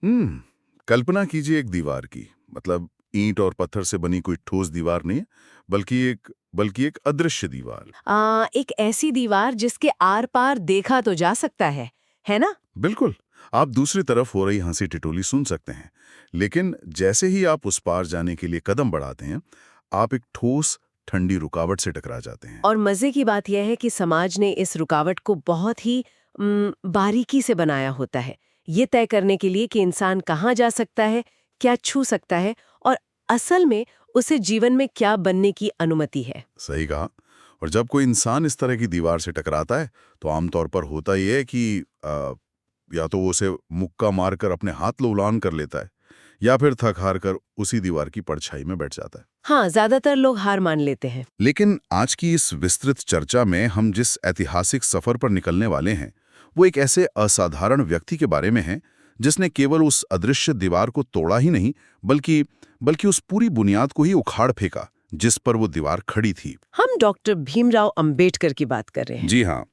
कल्पना कीजिए एक दीवार की। मतलब ईंट और पत्थर से बनी कोई ठोस दीवार नहीं, बल्कि एक अदृश्य दीवार। एक ऐसी दीवार जिसके आर पार देखा तो जा सकता है ना? बिल्कुल। आप दूसरी तरफ हो रही हंसी टिटोली सुन सकते हैं, लेकिन जैसे ही आप उस पार जाने के लिए कदम बढ़ाते हैं, आप एक ठोस ठंडी रुकावट से टकरा जाते हैं। और मजे की बात यह है कि समाज ने इस रुकावट को बहुत ही बारीकी से बनाया होता है, ये तय करने के लिए कि इंसान कहाँ जा सकता है, क्या छू सकता है और असल में उसे जीवन में क्या बनने की अनुमति है। सही कहा। और जब कोई इंसान इस तरह की दीवार से टकराता है, तो आमतौर पर होता ये है कि या तो वो उसे मुक्का मारकर अपने हाथ लौलान कर लेता है, या फिर थक हार कर उसी दीवार की परछाई में बैठ जाता है। हाँ, ज्यादातर लोग हार मान लेते हैं। लेकिन आज की इस विस्तृत चर्चा में हम जिस ऐतिहासिक सफर पर निकलने वाले हैं, वो एक ऐसे असाधारण व्यक्ति के बारे में है जिसने केवल उस अदृश्य दीवार को तोड़ा ही नहीं, बल्कि बल्कि उस पूरी बुनियाद को ही उखाड़ फेंका जिस पर वो दीवार खड़ी थी। हम डॉक्टर भीमराव अंबेडकर की बात कर रहे हैं। जी हाँ।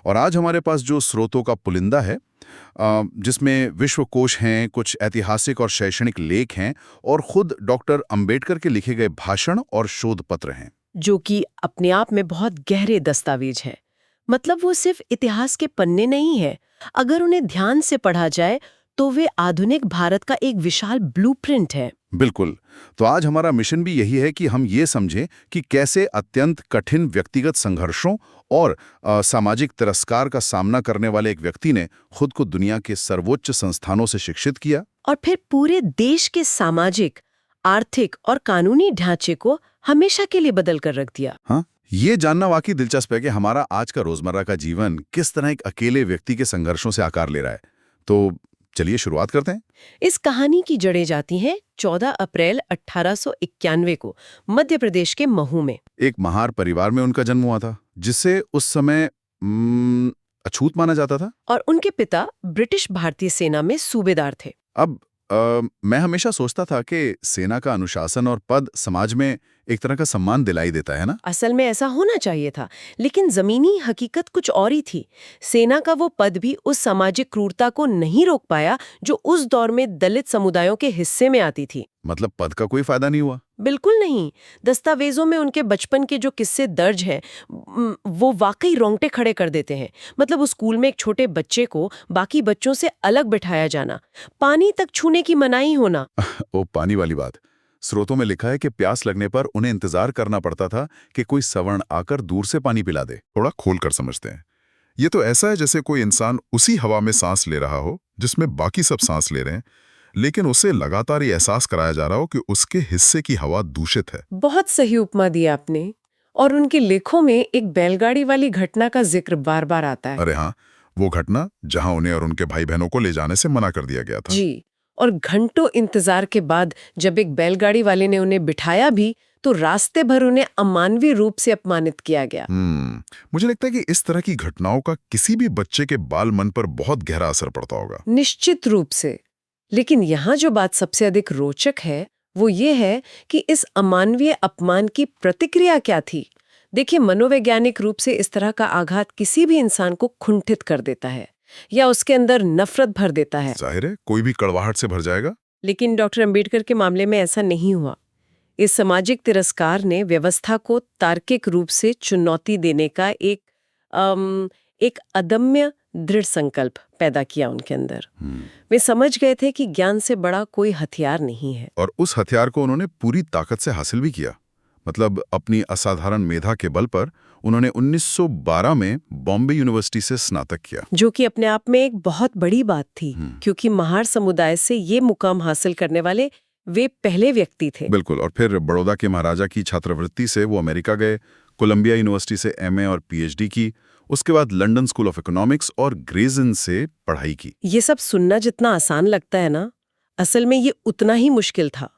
और आज हमारे पास जो स्रोतों का पुलिंदा है, जिसमें विश्वकोश हैं, कुछ ऐतिहासिक और शैक्षणिक लेख हैं, और खुद डॉक्टर अंबेडकर के लिखे गए भाषण और शोध पत्र हैं। जो कि अपने आप में बहुत गहरे दस्तावेज हैं। मतलब वो सिर्फ इतिहास के पन्ने नहीं है, अगर उन्हें ध्यान से पढ़ा जाए तो वे आधुनिक भारत का एक विशाल ब्लूप्रिंट है। बिल्कुल। तो आज हमारा मिशन भी यही है कि हम ये समझें कि कैसे अत्यंत कठिन व्यक्तिगत संघर्षों और सामाजिक तिरस्कार का सामना करने वाले एक व्यक्ति ने खुद को दुनिया के सर्वोच्च संस्थानों से शिक्षित किया। और फिर पूरे देश के सामाजिक, आर्थिक और कानूनी ढांचे को हमेशा के लिए बदल कर रख दिया। हाँ, ये जानना वाकई दिलचस्प है कि हमारा आज का रोजमर्रा का जीवन किस तरह एक अकेले व्यक्ति के संघर्षों से आकार ले रहा है। तो चलिए शुरुआत करते हैं। इस कहानी की जड़ें जाती हैं 14 अप्रैल 1891 को मध्य प्रदेश के महू में। एक महार परिवार में उनका जन्म हुआ था, जिसे उस समय अछूत माना जाता था। और उनके पिता ब्रिटिश भारतीय सेना में सूबेदार थे। अब मैं हमेशा सोचता था कि सेना का अनुशासन और पद समाज में एक तरह का सम्मान दिलाई देता है ना। असल में ऐसा होना चाहिए था, लेकिन जमीनी हकीकत कुछ और ही थी। सेना का वो पद भी उस सामाजिक क्रूरता को नहीं रोक पाया जो उस दौर में दलित समुदायों के हिस्से में आती थी। मतलब पद का कोई फायदा नहीं हुआ? बिल्कुल नहीं। दस्तावेजों में उनके बचपन के जो किस्से दर्ज हैं, वो वाकई रोंगटे खड़े कर देते हैं। मतलब उस स्कूल में एक छोटे बच्चे को बाकी बच्चों से अलग बिठाया जाना, पानी तक छूने की मनाही होना। ओ, पानी वाली बात। स्रोतों में लिखा है कि प्यास लगने पर उन्हें इंतजार करना पड़ता था कि कोई सवर्ण आकर दूर से पानी पिला दे। थोड़ा खोल कर समझते हैं। ये तो ऐसा है जैसे कोई इंसान उसी हवा में सांस ले रहा हो जिसमें बाकी सब सांस ले रहे हैं, लेकिन उसे लगातार ये एहसास कराया जा रहा हो कि उसके हिस्से की हवा दूषित है। बहुत सही उपमा दी आपने। और उनके लेखों में एक बैलगाड़ी वाली घटना का जिक्र बार बार आता है। अरे हाँ, वो घटना जहां उन्हें और उनके भाई बहनों को ले जाने से मना कर दिया गया था। जी। और घंटों इंतजार के बाद जब एक बैलगाड़ी वाले ने उन्हें बिठाया भी, तो रास्ते भर उन्हें अमानवीय रूप से अपमानित किया गया। मुझे लगता है कि इस तरह की घटनाओं का किसी भी बच्चे के बाल मन पर बहुत गहरा असर पड़ता होगा। निश्चित रूप से। लेकिन यहाँ जो बात सबसे अधिक रोचक है, वो ये है कि इस अमानवीय अपमान की प्रतिक्रिया क्या थी। देखिए, मनोवैज्ञानिक रूप से इस तरह का आघात किसी भी इंसान को कुंठित कर देता है या उसके अंदर नफरत भर देता है। जाहिर है, कोई भी कड़वाहट से भर जाएगा। लेकिन डॉक्टर अंबेडकर के मामले में ऐसा नहीं हुआ। इस सामाजिक तिरस्कार ने व्यवस्था को तार्किक रूप से चुनौती देने का एक अदम्य दृढ़ संकल्प पैदा किया उनके अंदर। वे समझ गए थे कि ज्ञान से बड़ा कोई हथियार नहीं है। और उस हथियार को उन्होंने पूरी ताकत से हासिल भी किया। मतलब अपनी असाधारण मेधा के बल पर उन्होंने 1912 में बॉम्बे यूनिवर्सिटी से स्नातक किया, जो कि अपने आप में एक बहुत बड़ी बात थी, क्योंकि महार समुदाय से ये मुकाम हासिल करने वाले वे पहले व्यक्ति थे। बिल्कुल। और फिर बड़ौदा के महाराजा की छात्रवृत्ति से वो अमेरिका गए, कोलंबिया यूनिवर्सिटी से एमए और पीएचडी की, उसके बाद लंदन स्कूल ऑफ इकोनॉमिक्स और ग्रेज इन से पढ़ाई की। ये सब सुनना जितना आसान लगता है ना, असल में ये उतना ही मुश्किल था।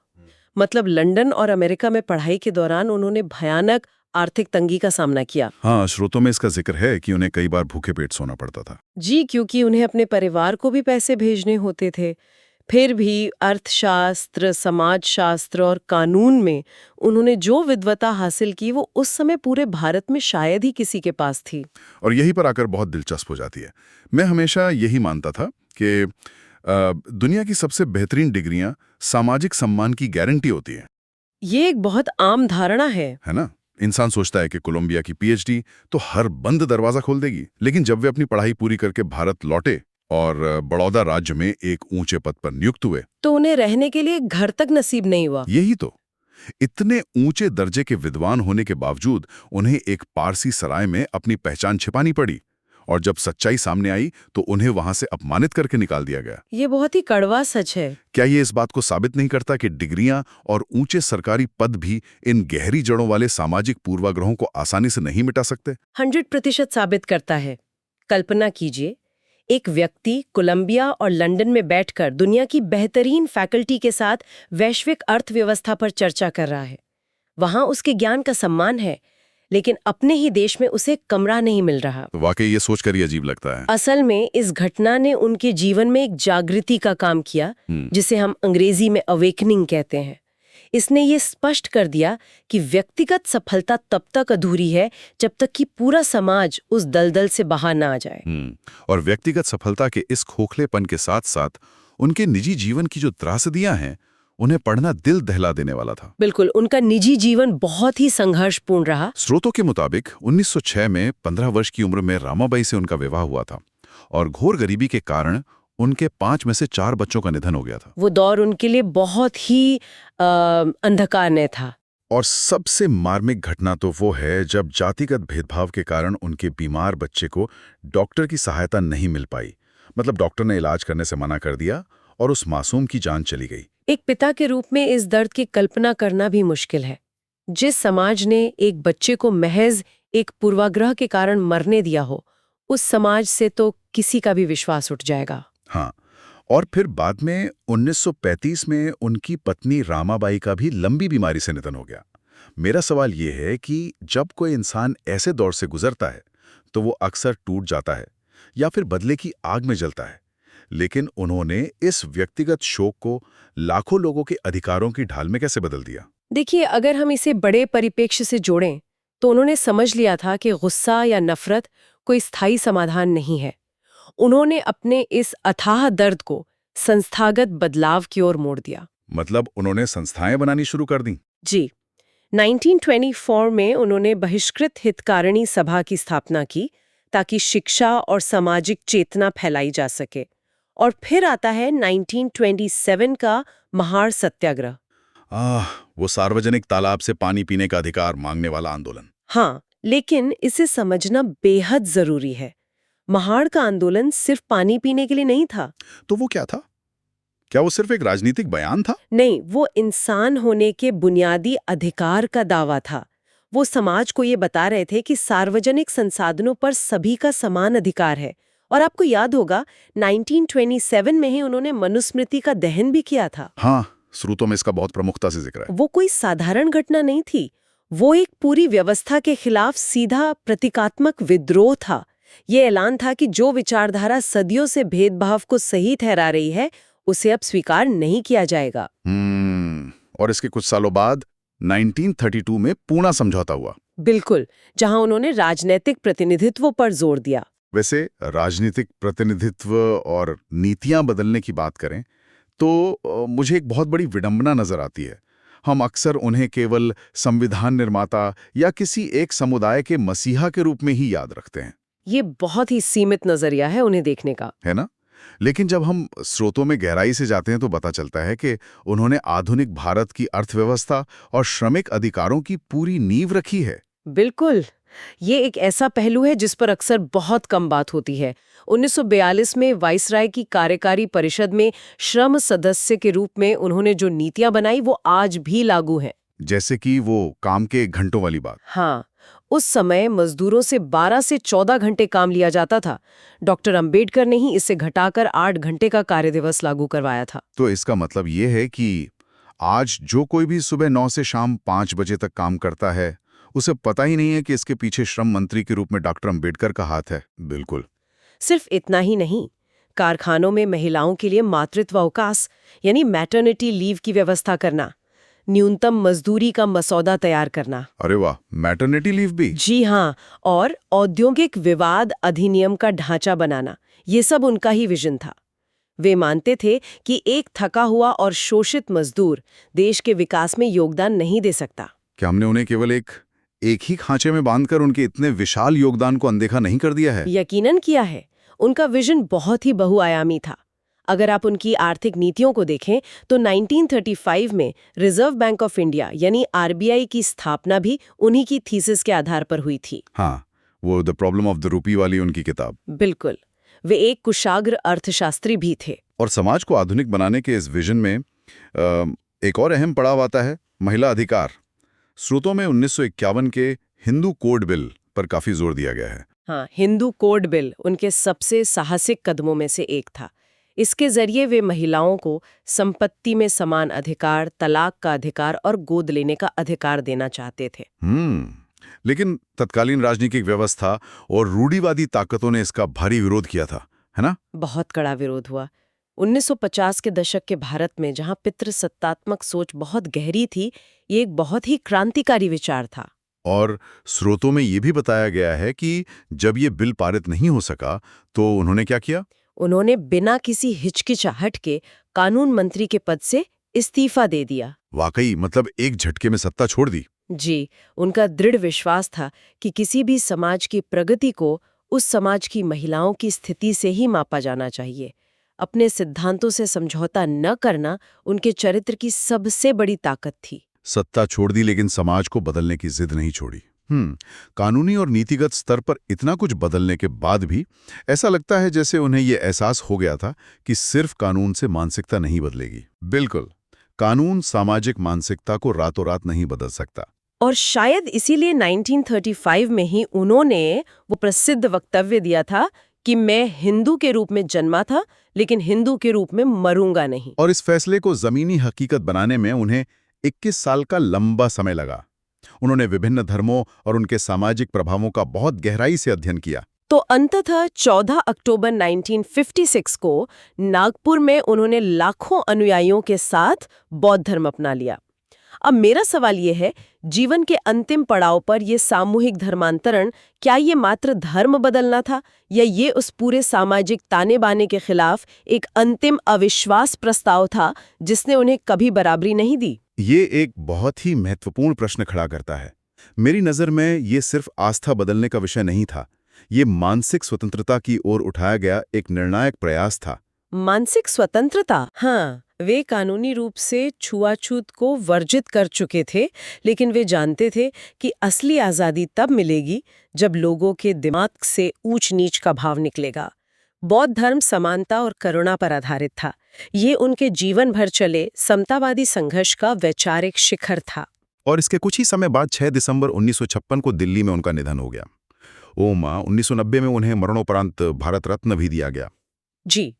मतलब लंदन और अमेरिका में पढ़ाई के दौरान उन्होंने भयानक आर्थिक तंगी का सामना किया। हाँ, स्रोतों में इसका जिक्र है कि उन्हें कई बार भूखे पेट सोना पड़ता था। जी, क्योंकि उन्हें अपने परिवार को भी पैसे भेजने होते थे। फिर भी अर्थशास्त्र, समाजशास्त्र और कानून में उन्होंने जो विद्वता हासिल की, वो उस समय पूरे भारत में शायद ही किसी के पास थी। और यहीं पर आकर बहुत दिलचस्प हो जाती है। मैं हमेशा यही मानता था कि दुनिया की सबसे बेहतरीन डिग्रियां सामाजिक सम्मान की गारंटी होती हैं, ये एक बहुत आम धारणा है ना? इंसान सोचता है कि कोलंबिया की पीएचडी तो हर बंद दरवाजा खोल देगी, लेकिन जब वे अपनी पढ़ाई पूरी करके भारत लौटे और बड़ौदा राज्य में एक ऊंचे पद पर नियुक्त हुए, तो उन्हें रहने के लिए घर तक नसीब नहीं हुआ। यही तो, इतने ऊंचे दर्जे के विद्वान होने के बावजूद उन्हें एक पारसी सराय में अपनी पहचान छिपानी पड़ी, और जब सच्चाई सामने आई तो उन्हें वहां से अपमानित करके निकाल दिया गया। ये बहुत ही कड़वा सच है। क्या ये इस बात को साबित नहीं करता कि डिग्रियां और ऊंचे सरकारी पद भी इन गहरी जड़ों वाले सामाजिक पूर्वाग्रहों को आसानी से नहीं मिटा सकते? 100% साबित करता है। कल्पना कीजिए, एक व्यक्ति कोलंबिया और लंदन में बैठकर दुनिया की बेहतरीन फैकल्टी के साथ वैश्विक अर्थव्यवस्था पर चर्चा कर रहा है। वहां उसके ज्ञान का सम्मान है, लेकिन अपने ही देश में उसे कमरा नहीं मिल रहा। तो वाकई ये सोचकर ही अजीब लगता है। असल में इस घटना ने उनके जीवन में एक जागृति का काम किया, जिसे हम अंग्रेजी में अवेकनिंग कहते हैं। इसने ये स्पष्ट कर दिया कि व्यक्तिगत सफलता तब तक अधूरी है जब तक कि पूरा समाज उस दलदल से बाहर ना आ जाए। और व्यक्तिगत सफलता के इस खोखलेपन के साथ साथ उनके निजी जीवन की जो त्रासदियां हैं, उन्हें पढ़ना दिल दहला देने वाला था। बिल्कुल, उनका निजी जीवन बहुत ही संघर्षपूर्ण रहा। स्रोतों के मुताबिक 1906 में 15 वर्ष की उम्र में रामाबाई से उनका विवाह हुआ था, और घोर गरीबी के कारण उनके 5 में से 4 बच्चों का निधन हो गया था। वो दौर उनके लिए बहुत ही अंधकारमय था। और सबसे मार्मिक घटना तो वो है जब जातिगत भेदभाव के कारण उनके बीमार बच्चे को डॉक्टर की सहायता नहीं मिल पाई। मतलब डॉक्टर ने इलाज करने से मना कर दिया और उस मासूम की जान चली गई। एक पिता के रूप में इस दर्द की कल्पना करना भी मुश्किल है। जिस समाज ने एक बच्चे को महज एक पूर्वाग्रह के कारण मरने दिया हो, उस समाज से तो किसी का भी विश्वास उठ जाएगा। हाँ, और फिर बाद में 1935 में उनकी पत्नी रामाबाई का भी लंबी बीमारी से निधन हो गया। मेरा सवाल ये है कि जब कोई इंसान ऐसे दौर से गुजरता है तो वो अक्सर टूट जाता है या फिर बदले की आग में जलता है, लेकिन उन्होंने इस व्यक्तिगत शोक को लाखों लोगों के अधिकारों की ढाल में कैसे बदल दिया? देखिए, अगर हम इसे बड़े परिप्रेक्ष्य से जोड़ें तो उन्होंने समझ लिया था कि गुस्सा या नफरत कोई स्थायी समाधान नहीं है। उन्होंने अपने इस अथाह दर्द को संस्थागत बदलाव की ओर मोड़ दिया। मतलब उन्होंने संस्थाएं बनानी शुरू कर दी? जी, 1924 में उन्होंने बहिष्कृत हितकारिणी सभा की स्थापना की ताकि शिक्षा और सामाजिक चेतना फैलाई जा सके। और फिर आता है 1927 का महार सत्याग्रह। वो सार्वजनिक तालाब से पानी पीने का अधिकार मांगने वाला आंदोलन। हाँ, लेकिन इसे समझना बेहद जरूरी है। महाड़ का आंदोलन सिर्फ पानी पीने के लिए नहीं था। तो वो क्या था? क्या वो सिर्फ एक राजनीतिक बयान था? नहीं, वो इंसान होने के बुनियादी अधिकार का दावा था। वो समाज को ये बता रहे थे कि सार्वजनिक संसाधनों पर सभी का समान अधिकार है। और आपको याद होगा, 1927 में ही उन्होंने मनुस्मृति का दहन भी किया था। हाँ, स्रोतों में इसका बहुत प्रमुखता से जिक्र है। वो कोई साधारण घटना नहीं थी, वो एक पूरी व्यवस्था के खिलाफ सीधा प्रतीकात्मक विद्रोह था। ये ऐलान था कि जो विचारधारा सदियों से भेदभाव को सही ठहरा रही है, उसे अब स्वीकार नहीं किया जाएगा। और इसके कुछ सालों बाद 1932 में पूना समझौता हुआ। बिल्कुल, जहां उन्होंने राजनीतिक प्रतिनिधित्व पर जोर दिया। वैसे राजनीतिक प्रतिनिधित्व और नीतियां बदलने की बात करें तो मुझे एक बहुत बड़ी विडंबना नजर आती है। हम अक्सर उन्हें केवल संविधान निर्माता या किसी एक समुदाय के मसीहा के रूप में ही याद रखते हैं। ये बहुत ही सीमित नजरिया है उन्हें देखने का, है ना? लेकिन जब हम स्रोतों में गहराई से जाते हैं तो पता चलता है कि उन्होंने आधुनिक भारत की अर्थव्यवस्था और श्रमिक अधिकारों की पूरी नींव रखी है। बिल्कुल, ये एक ऐसा पहलू है जिस पर अक्सर बहुत कम बात होती है। 1942 में वाइसराय की कार्यकारी परिषद में श्रम सदस्य के रूप में उन्होंने जो नीतियां बनाई वो आज भी लागू हैं। जैसे कि वो काम के घंटों वाली बात। हाँ, उस समय मजदूरों से 12 से 14 घंटे काम लिया जाता था। डॉक्टर अंबेडकर ने ही इसे घटाकर 8 घंटे का कार्यदिवस लागू करवाया था। तो इसका मतलब ये है कि आज जो कोई भी सुबह 9 से शाम 5 बजे तक काम करता है, उसे पता ही नहीं है कि इसके पीछे श्रम मंत्री के रूप में डॉक्टर अंबेडकर का हाथ है। बिल्कुल। सिर्फ इतना ही नहीं, कारखानों में महिलाओं के लिए मातृत्व अवकाश यानी मैटरनिटी लीव की व्यवस्था करना, न्यूनतम मजदूरी का मसौदा तैयार करना। अरे वाह, मैटरनिटी लीव भी? जी हाँ, और औद्योगिक विवाद अधिनियम का ढांचा बनाना, ये सब उनका ही विजन था। वे मानते थे कि एक थका हुआ और शोषित मजदूर देश के विकास में योगदान नहीं दे सकता। क्या हमने उन्हें केवल एक ही खांचे में बांधकर उनके इतने विशाल योगदान को अनदेखा नहीं कर दिया है? यकीनन किया है। उनका विजन बहुत ही बहुआयामी था। अगर आप उनकी आर्थिक नीतियों को देखें तो 1935 में रिजर्व बैंक ऑफ इंडिया यानी आरबीआई की स्थापना भी उन्हीं की थीसिस के आधार पर हुई थी। हाँ, वो the problem of the rupee वाली उनकी किताब। बिल्कुल। वे एक कुशाग्र अर्थशास्त्री भी थे। और समाज को आधुनिक बनाने के इस विजन में एक और अहम पड़ाव आता है, महिला अधिकार। स्रोतों में 1951 के हिंदू कोड बिल पर काफी जोर दिया गया है। हाँ, हिंदू कोड बिल उनके सबसे साहसिक कदमों में से एक था। इसके जरिए वे महिलाओं को संपत्ति में समान अधिकार, तलाक का अधिकार और गोद लेने का अधिकार देना चाहते थे। लेकिन तत्कालीन राजनीतिक व्यवस्था और रूढ़िवादी ताकतों ने इसका भारी विरोध किया था, है ना? बहुत कड़ा विरोध हुआ। 1950 के दशक के भारत में जहां पितृसत्तात्मक सोच बहुत गहरी थी, ये एक बहुत ही क्रांतिकारी विचार था। और स्रोतों में ये भी बताया गया है कि जब ये बिल पारित नहीं हो सका तो उन्होंने क्या किया? उन्होंने बिना किसी हिचकिचाहट के कानून मंत्री के पद से इस्तीफा दे दिया। वाकई, मतलब एक झटके में सत्ता छोड़ दी। जी, उनका दृढ़ विश्वास था कि किसी भी समाज की प्रगति को उस समाज की महिलाओं की स्थिति से ही मापा जाना चाहिए। अपने सिद्धांतों से समझौता न करना उनके चरित्र की सबसे बड़ी ताकत थी। सत्ता छोड़ दी लेकिन समाज को बदलने की जिद नहीं छोड़ी। कानूनी और नीतिगत स्तर पर इतना कुछ बदलने के बाद भी ऐसा लगता है जैसे उन्हें यह एहसास हो गया था कि सिर्फ कानून से मानसिकता नहीं बदलेगी। बिल्कुल, कानून सामाजिक मानसिकता को रातों रात नहीं बदल सकता। और शायद इसीलिए 1935 में ही उन्होंने वो प्रसिद्ध वक्तव्य दिया था कि मैं हिंदू के रूप में जन्मा था, लेकिन हिंदू के रूप में मरूंगा नहीं। और इस फैसले को जमीनी हकीकत बनाने में उन्हें 21 साल का लंबा समय लगा। उन्होंने विभिन्न धर्मों और उनके सामाजिक प्रभावों का बहुत गहराई से अध्ययन किया। तो अंततः 14 अक्टूबर 1956 को नागपुर में उन्होंने लाखों अनुयायियों के साथ बौद्ध धर्म अपना लिया। अब मेरा सवाल ये है, जीवन के अंतिम पड़ाव पर यह सामूहिक धर्मांतरण, क्या ये मात्र धर्म बदलना था या ये उस पूरे सामाजिक ताने बाने के खिलाफ एक अंतिम अविश्वास प्रस्ताव था जिसने उन्हें कभी बराबरी नहीं दी? ये एक बहुत ही महत्वपूर्ण प्रश्न खड़ा करता है। मेरी नज़र में ये सिर्फ आस्था बदलने का विषय नहीं था, ये मानसिक स्वतंत्रता की ओर उठाया गया एक निर्णायक प्रयास था। मानसिक स्वतंत्रता? हाँ, वे कानूनी रूप से छुआछूत को वर्जित कर चुके थे, लेकिन वे जानते थे कि असली आज़ादी तब मिलेगी जब लोगों के दिमाग से ऊंच नीच का भाव निकलेगा। बौद्ध धर्म समानता और करुणा पर आधारित था। ये उनके जीवन भर चले समतावादी संघर्ष का वैचारिक शिखर था। और इसके कुछ ही समय बाद 6 दिसंबर 1956 को दिल्ली में उनका निधन हो गया। ओमा 1990 में उन्हें मरणोपरांत भारत रत्न भी दिया गया। जी।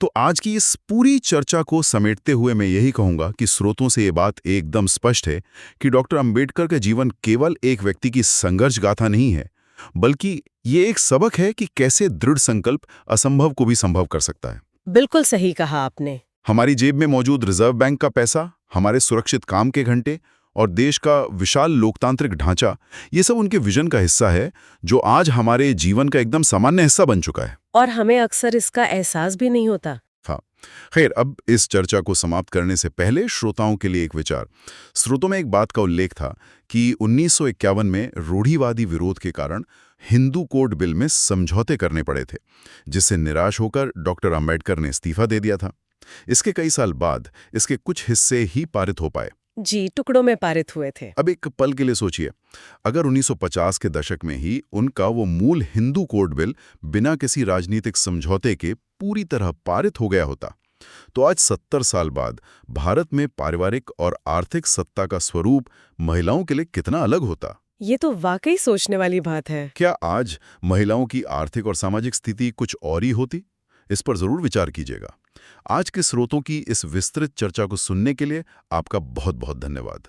तो आज की इस पूरी चर्चा को समेटते हुए मैं यही कहूंगा कि स्रोतों से ये बात एकदम स्पष्ट है कि डॉक्टर अंबेडकर का जीवन केवल एक व्यक्ति की संघर्ष गाथा नहीं है, बल्कि ये एक सबक है कि कैसे दृढ़ संकल्प असंभव को भी संभव कर सकता है। बिल्कुल सही कहा आपने। हमारी जेब में मौजूद रिजर्व बैंक का पैसा, हमारे सुरक्षित काम के घंटे और देश का विशाल लोकतांत्रिक ढांचा, ये सब उनके विजन का हिस्सा है जो आज हमारे जीवन का एकदम सामान्य हिस्सा बन चुका है। और हमें अक्सर इसका एहसास भी नहीं होता। हाँ, खैर, अब इस चर्चा को समाप्त करने से पहले श्रोताओं के लिए एक विचार। स्रोतों में एक बात का उल्लेख था कि 1951 में रूढ़िवादी विरोध के कारण हिंदू कोड बिल में समझौते करने पड़े थे, जिससे निराश होकर डॉक्टर अंबेडकर ने इस्तीफा दे दिया था। इसके कई साल बाद इसके कुछ हिस्से ही पारित हो पाए। जी, टुकड़ों में पारित हुए थे। अब एक पल के लिए सोचिए, अगर 1950 के दशक में ही उनका वो मूल हिंदू कोड बिल बिना किसी राजनीतिक समझौते के पूरी तरह पारित हो गया होता, तो आज 70 साल बाद भारत में पारिवारिक और आर्थिक सत्ता का स्वरूप महिलाओं के लिए कितना अलग होता। ये तो वाकई सोचने वाली बात है। क्या आज महिलाओं की आर्थिक और सामाजिक स्थिति कुछ और ही होती? इस पर जरूर विचार कीजिएगा। आज के स्रोतों की इस विस्तृत चर्चा को सुनने के लिए आपका बहुत बहुत धन्यवाद।